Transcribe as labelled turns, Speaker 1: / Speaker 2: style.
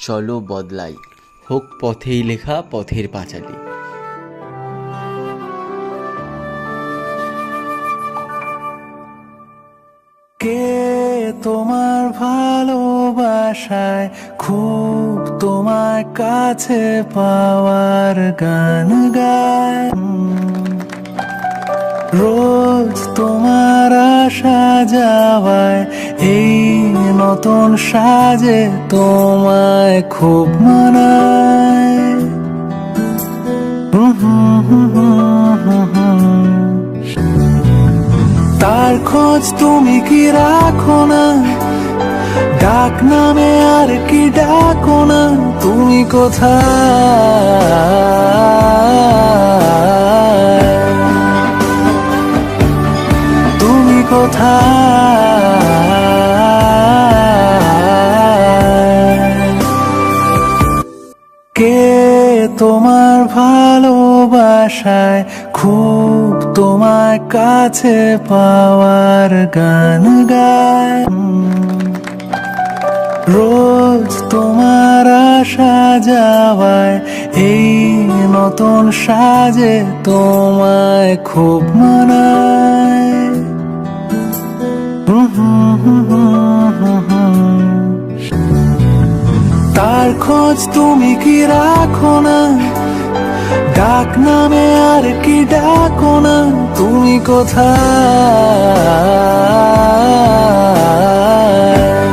Speaker 1: চলো বদলাই, হোক পথেই লেখা পথের পাঁচালী।
Speaker 2: কে তোমার ভালোবাসায় খুব তোমার কাছে পাওয়ার গান গায়, রোজ তোমার আসা যাওয়ায় এই নতুন সাজে তোমায় খুব মানায়। তার খোঁজ তুমি কি রাখো না, ডাক নামে আর কি ডাকো না, তুমি কোথায়, তুমি কোথায়। কে তোমার ভালোবাসায় খুব তোমার কাছে পাওয়ার গান গায়, রোজ তোমার আসা যাওয়ায় এই নতুন সাজে তোমায় খুব মানায়। তার খোঁজ তুমি কি রাখো না, ডাক নামে আর কি ডাকো না, তুমি কোথায়।